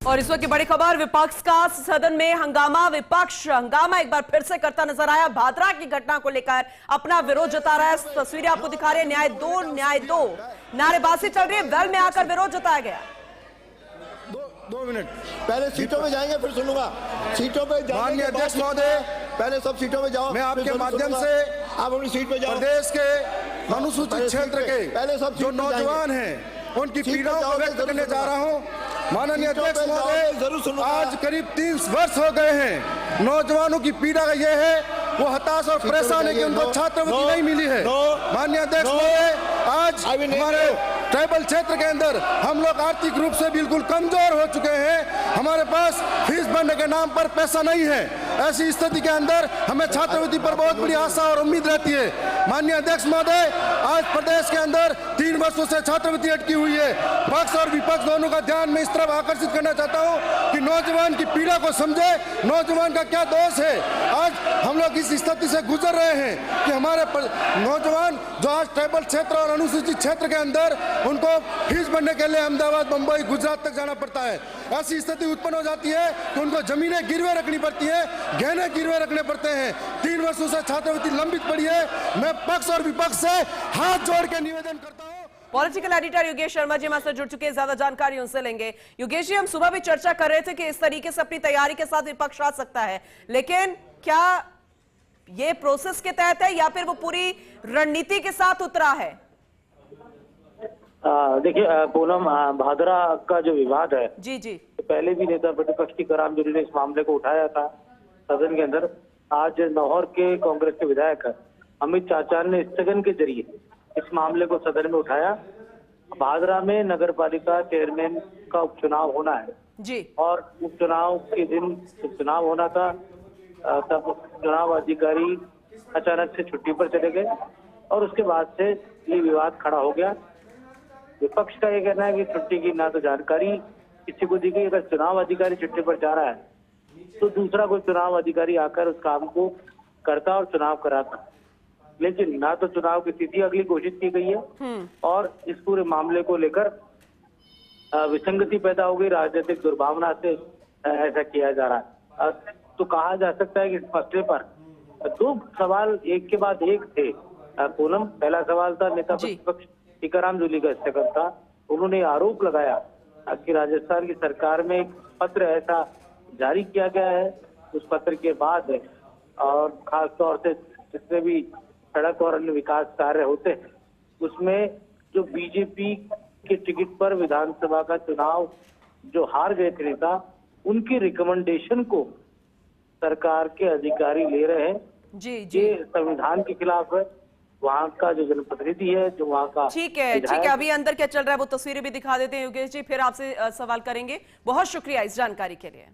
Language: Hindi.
और इस वक्त की बड़ी खबर, विपक्ष का सदन में हंगामा। विपक्ष हंगामा एक बार फिर से करता नजर आया। भादरा की घटना को लेकर अपना विरोध जता रहा है। तस्वीरें आपको दिखा रहे हैं। न्याय दो, न्याय दो नारेबाजी चल रही है। वेल में आकर विरोध जताया गया। दो मिनट पहले सीटों में जाएंगे, फिर सुनूंगा। सीटों पे माननीय अध्यक्ष महोदय, पहले सब सीटों में जाओ। मैं आपके माध्यम से आप अपनी सीट पे जाओ। प्रदेश के अनुसूचित क्षेत्र के पहले सब जो नौजवान हैं उनकी पीड़ाओं को व्यक्त करने जा रहा हूं। माननीय अध्यक्ष महोदय, आज करीब 30 वर्ष हो गए हैं। नौजवानों की पीड़ा यह है, वो हताश और परेशान है कि उनको छात्रवृत्ति नहीं मिली है। माननीय अध्यक्ष महोदय, आज हमारे ट्राइबल क्षेत्र के अंदर हम लोग आर्थिक रूप से बिल्कुल कमजोर हो चुके हैं। हमारे पास फीस भरने के नाम पर पैसा नहीं है। ऐसी स्थिति के अंदर हमें छात्रवृत्ति पर बहुत बड़ी आशा और उम्मीद रहती है। माननीय अध्यक्ष महोदय, आज प्रदेश के अंदर 3 वर्षों से छात्रवृत्ति अटकी हुई है। पक्ष और विपक्ष दोनों का ध्यान मैं इस तरफ आकर्षित करना चाहता हूं कि नौजवान की पीड़ा को समझे, नौजवान का क्या दोष है। आज हम लोग इस स्थिति से गुजर रहे हैं कि हमारे नौजवान जो आज ट्राइबल क्षेत्र और अनुसूचित क्षेत्र के अंदर उनको फीस भरने के लिए अहमदाबाद, मुंबई, गुजरात तक जाना पड़ता है। ऐसी स्थिति उत्पन्न हो जाती है कि उनको जमीनें गिरवे रखनी पड़ती है, गहने गिरवे रखने पड़ते हैं। 3 वर्षों से छात्रवृत्ति लंबित पड़ी है। मैं पक्ष और विपक्ष से हाथ जोड़ के निवेदन करता हूं। पॉलिटिकल एडिटर योगेश शर्मा जी हमारे साथ जुड़ चुके हैं, ज्यादा जानकारी उनसे लेंगे। योगेश जी, हम सुबह भी चर्चा कर रहे थे कि इस तरीके से अपनी तैयारी के साथ विपक्ष आ सकता है, लेकिन क्या ये प्रोसेस के तहत है या फिर वो पूरी रणनीति के साथ उतरा है? देखिए पूनम, भादरा का जो विवाद है, जी जी, पहले भी नेता प्रतिपक्ष टीकाराम जूली ने इस मामले को उठाया था सदन के अंदर। आज नौहर के कांग्रेस के विधायक अमित चाचान ने स्थगन के जरिए इस मामले को सदन में उठाया। भादरा में नगर पालिका चेयरमैन का उपचुनाव होना है जी, और उपचुनाव के दिन उपचुनाव होना था, तब चुनाव अधिकारी अचानक से छुट्टी पर चले गए और उसके बाद से ये विवाद खड़ा हो गया। विपक्ष का ये कहना है कि छुट्टी की ना तो जानकारी किसी को दी गई। अगर चुनाव अधिकारी छुट्टी पर जा रहा है तो दूसरा कोई चुनाव अधिकारी आकर उस काम को करता और चुनाव कराता, लेकिन ना तो चुनाव की तिथि अगली घोषित की गई है और इस पूरे मामले को लेकर विसंगति पैदा हो गई। राजनीतिक दुर्भावना से ऐसा किया जा रहा है। तो कहा जा सकता है कि इस मसले पर 2 सवाल एक के बाद एक थे पूनम। पहला सवाल था नेता प्रतिपक्ष टीकाराम जूली का स्थगन था। उन्होंने आरोप लगाया कि राजस्थान की सरकार में एक पत्र ऐसा जारी किया गया है, उस पत्र के बाद और खास तौर से जितने भी सड़क और अन्य विकास कार्य होते हैं उसमें जो बीजेपी के टिकट पर विधानसभा का चुनाव जो हार गए थे नेता, उनकी रिकमेंडेशन को सरकार के अधिकारी ले रहे हैं। जी जी, ये संविधान के खिलाफ है। वहाँ का जो जनप्रतिनिधि है, जो वहाँ का ठीक है। अभी अंदर क्या चल रहा है वो तस्वीरें भी दिखा देते हैं योगेश जी, फिर आपसे सवाल करेंगे। बहुत शुक्रिया इस जानकारी के लिए।